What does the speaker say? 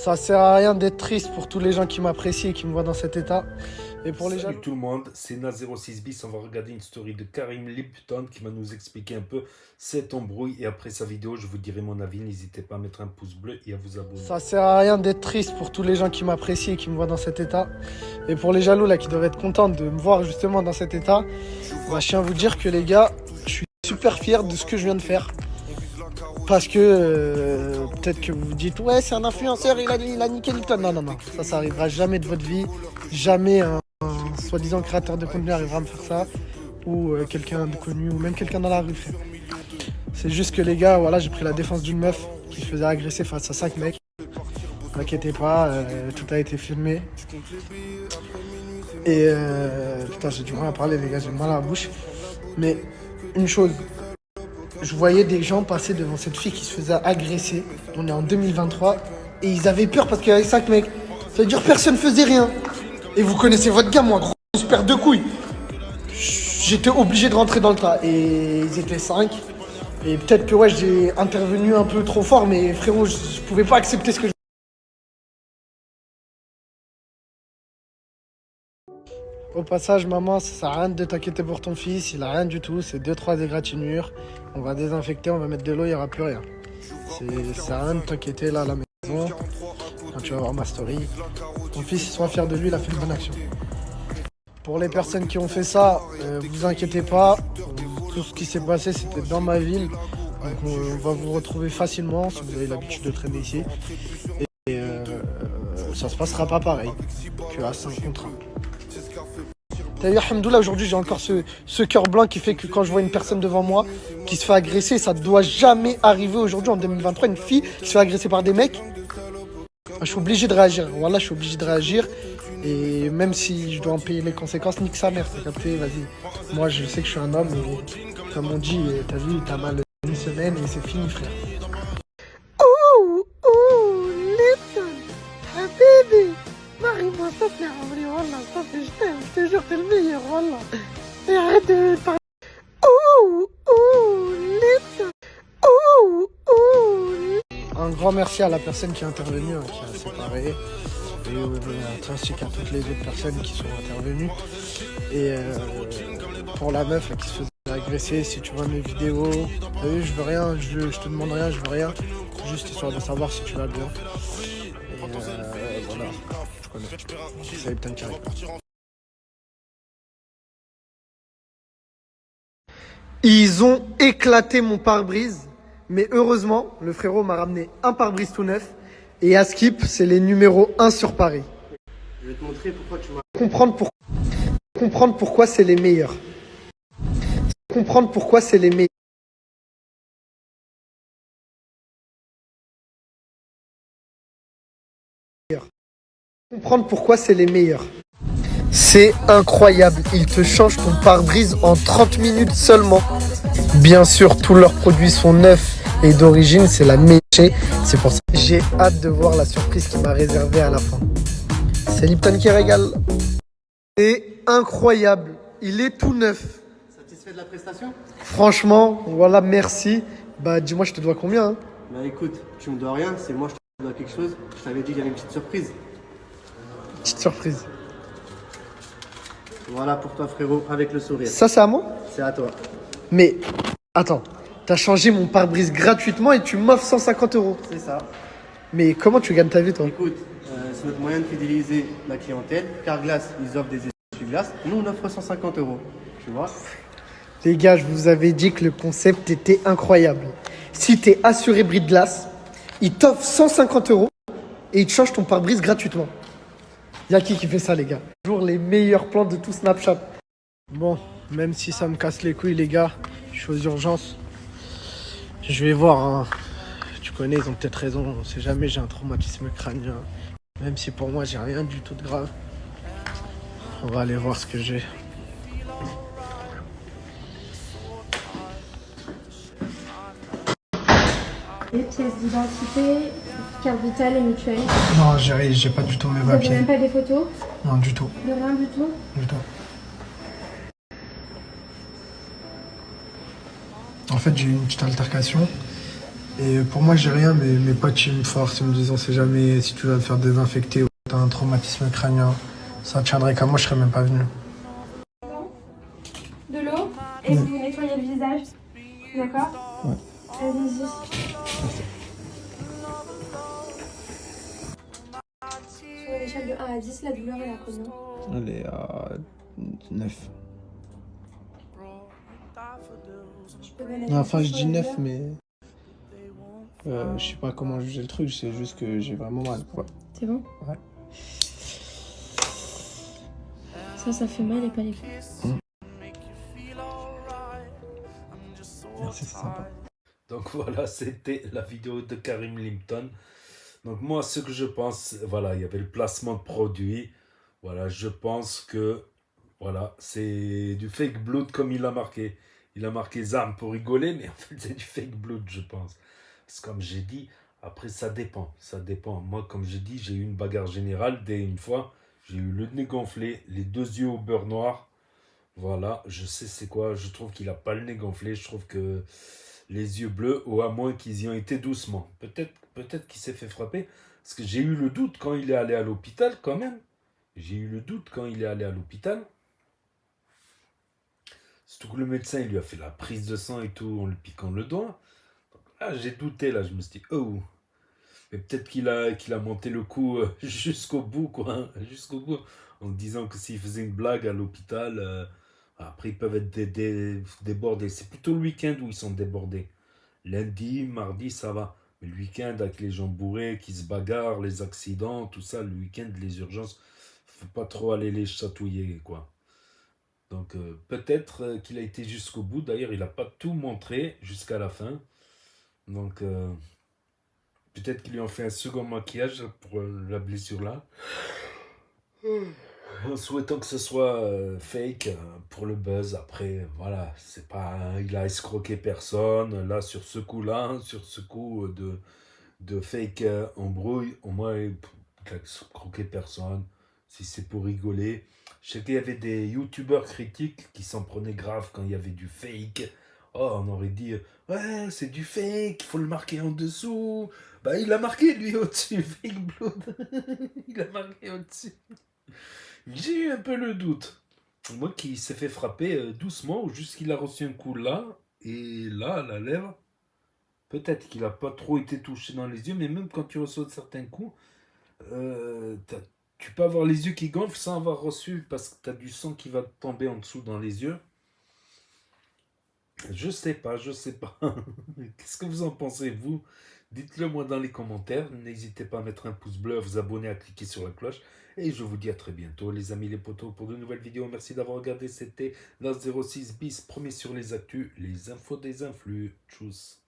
Ça sert à rien d'être triste pour tous les gens qui m'apprécient et qui me voient dans cet état. Et pour les gens... Salut tout le monde, c'est Na06 bis. On va regarder une story de Karim Lipton qui va nous expliquer un peu cette embrouille. Et après sa vidéo, je vous dirai mon avis. N'hésitez pas à mettre un pouce bleu et à vous abonner. Ça sert à rien d'être triste pour tous les gens qui m'apprécient et qui me voient dans cet état. Et pour les jaloux là qui doivent être contents de me voir justement dans cet état, je tiens à vous dire que les gars, je suis super fier de ce que je viens de faire. Parce que peut-être que vous vous dites ouais c'est un influenceur, il a niqué Lipton. Non, ça arrivera jamais de votre vie. Jamais un soi-disant créateur de contenu arrivera à me faire ça. Ou quelqu'un de connu, ou même quelqu'un dans la rue, frère. C'est juste que les gars, voilà, j'ai pris la défense d'une meuf qui se faisait agresser face à 5 mecs. N'inquiétez pas, tout a été filmé. Et putain, j'ai du mal à parler, les gars, j'ai mal à la bouche. Mais une chose, je voyais des gens passer devant cette fille qui se faisait agresser. On est en 2023 et ils avaient peur parce qu'il y avait 5 mecs. Ça veut dire que personne faisait rien. Et vous connaissez votre gars, moi, grosse paire de couilles. J'étais obligé de rentrer dans le tas. Et ils étaient 5. Et peut-être que ouais, j'ai intervenu un peu trop fort, mais frérot, je pouvais pas accepter ce que je... Au passage, maman, ça sert à rien de t'inquiéter pour ton fils, il a rien du tout, c'est 2-3 égratignures. On va désinfecter, on va mettre de l'eau, il n'y aura plus rien. Ça sert à rien de t'inquiéter là à la maison. Quand tu vas voir ma story, ton fils, sois fier de lui, il a fait une bonne action. Pour les personnes qui ont fait ça, vous inquiétez pas, tout ce qui s'est passé c'était dans ma ville. Donc on va vous retrouver facilement si vous avez l'habitude de traîner ici. Et ça se passera pas pareil qu'à 5 contre 1. T'as vu, alhamdoulilah, aujourd'hui j'ai encore ce cœur blanc qui fait que quand je vois une personne devant moi qui se fait agresser, ça doit jamais arriver aujourd'hui en 2023, une fille qui se fait agresser par des mecs. Je suis obligé de réagir, voilà, je suis obligé de réagir. Et même si je dois en payer les conséquences, nique sa mère, t'as capté, vas-y. Moi je sais que je suis un homme et comme on dit, t'as vu, t'as mal une semaine et c'est fini, frère. Oh, Lipton, habibi, marie-moi ça, frère, wallah, ça fait je t'aime, je te jure, t'es le meilleur, wallah. Et arrête de parler. Oh, Lipton, un grand merci à la personne qui est intervenue, hein, qui a séparé. Et ainsi qu'à toutes les autres personnes qui sont intervenues. Et pour la meuf là, qui se faisait agresser, si tu vois mes vidéos, t'as vu, je veux rien, je te demande rien, je veux rien. Juste histoire de savoir si tu vas bien. Et voilà, je connais. C'est Lipton qui arrive. Ils ont éclaté mon pare-brise, mais heureusement, le frérot m'a ramené un pare-brise tout neuf. Et à Skip, c'est les numéros 1 sur Paris. Je vais te montrer pourquoi tu m'as... Comprendre pourquoi c'est les meilleurs. Comprendre pourquoi c'est les meilleurs. Comprendre pourquoi c'est les meilleurs. C'est incroyable, ils te changent ton pare-brise en 30 minutes seulement. Bien sûr, tous leurs produits sont neufs et d'origine, c'est la meilleure. C'est pour ça que j'ai hâte de voir la surprise qu'il m'a réservée à la fin. C'est Lipton qui régale. C'est incroyable, il est tout neuf. Satisfait de la prestation? Franchement, voilà, merci. Bah dis-moi, je te dois combien hein? Bah écoute, tu me dois rien, c'est moi je te dois quelque chose. Je t'avais dit qu'il y avait une petite surprise. Petite surprise. Voilà pour toi frérot, avec le sourire. Ça c'est à moi? C'est à toi. Mais, attends, t'as changé mon pare-brise gratuitement et tu m'offres 150 €. C'est ça. Mais comment tu gagnes ta vie toi? Écoute, c'est notre moyen de fidéliser la clientèle. Carglass, ils offrent des essuie-glaces. Nous on offre 150 €. Tu vois? Les gars, je vous avais dit que le concept était incroyable. Si t'es assuré bris de glace, ils t'offrent 150 € et ils te changent ton pare-brise gratuitement. Y'a qui fait ça les gars? Toujours les meilleurs plans de tout Snapchat. Bon, même si ça me casse les couilles les gars, je suis aux urgences. Je vais voir, hein. Tu connais, ils ont peut-être raison. On sait jamais, j'ai un traumatisme crânien. Même si pour moi, j'ai rien du tout de grave. On va aller voir ce que j'ai. Les pièces d'identité, carte vitale et mutuelle. Non, j'ai pas du tout mes Vous avez papiers. même pas des photos? Non, du tout. De rien du tout? Du tout. En fait, j'ai eu une petite altercation Et pour moi, j'ai rien, mais mes potes, ils me forcent, ils me disent, on sait jamais si tu vas te faire désinfecter ou t'as un traumatisme crânien. Ça tiendrait qu'à moi, je serais même pas venu. De l'eau et vous vous nettoyez le visage. D'accord? Ouais. Allez-y. Sur une échelle de 1 à 10, la douleur est à combien? Elle est à 9. Je peux donner Non, enfin, une je dis sur la 9, douleur. mais je sais pas comment juger le truc, c'est juste que j'ai vraiment mal, quoi. C'est bon? Ouais. Ça fait mal et pas les coups. Merci, c'est sympa. Donc voilà, c'était la vidéo de Karim Lipton. Donc moi, ce que je pense, voilà, il y avait le placement de produit. Voilà, je pense que, voilà, c'est du fake blood comme il a marqué. Il a marqué ZAM pour rigoler, mais en fait, c'est du fake blood, je pense. Parce que comme j'ai dit, après, ça dépend. Ça dépend. Moi, comme j'ai dit, j'ai eu une bagarre générale dès une fois. J'ai eu le nez gonflé, les deux yeux au beurre noir. Voilà, je sais c'est quoi. Je trouve qu'il n'a pas le nez gonflé. Je trouve que les yeux bleus, ou à moins qu'ils y ont été doucement. Peut-être qu'il s'est fait frapper. Parce que j'ai eu le doute quand il est allé à l'hôpital, quand même. J'ai eu le doute quand il est allé à l'hôpital. Surtout que le médecin, il lui a fait la prise de sang et tout en lui piquant le doigt. Là, j'ai douté, là. Je me suis dit, oh. Mais peut-être qu'il a monté le coup jusqu'au bout, quoi. Hein, jusqu'au bout. En disant que s'il faisait une blague à l'hôpital, après, ils peuvent être débordés. C'est plutôt le week-end où ils sont débordés. Lundi, mardi, ça va. Mais le week-end, avec les gens bourrés qui se bagarrent, les accidents, tout ça, le week-end, les urgences, faut pas trop aller les chatouiller, quoi. Donc, peut-être qu'il a été jusqu'au bout. D'ailleurs, il n'a pas tout montré jusqu'à la fin. Donc, peut-être qu'ils lui ont fait un second maquillage pour la blessure là. En souhaitant que ce soit fake pour le buzz. Après, voilà, c'est pas, il a escroqué personne. Là, sur ce coup-là, sur ce coup de fake embrouille, au moins, il a escroqué personne. Si c'est pour rigoler. Je sais qu'il y avait des youtubeurs critiques qui s'en prenaient grave quand il y avait du fake. Oh, on aurait dit, ouais, c'est du fake, il faut le marquer en dessous. Bah, il a marqué lui au-dessus, fake blood. Il a marqué au-dessus. J'ai eu un peu le doute. Moi qui s'est fait frapper doucement, ou juste qu'il a reçu un coup là, et là, à la lèvre. Peut-être qu'il n'a pas trop été touché dans les yeux, mais même quand tu reçois certains coups, tu peux avoir les yeux qui gonflent sans avoir reçu, parce que tu as du sang qui va tomber en dessous dans les yeux. Je sais pas, je sais pas. Qu'est-ce que vous en pensez, vous? Dites-le moi dans les commentaires. N'hésitez pas à mettre un pouce bleu, à vous abonner, à cliquer sur la cloche. Et je vous dis à très bientôt, les amis, les potos, pour de nouvelles vidéos. Merci d'avoir regardé. C'était la 06 bis, premier sur les actus, les infos des influx. Tchuss.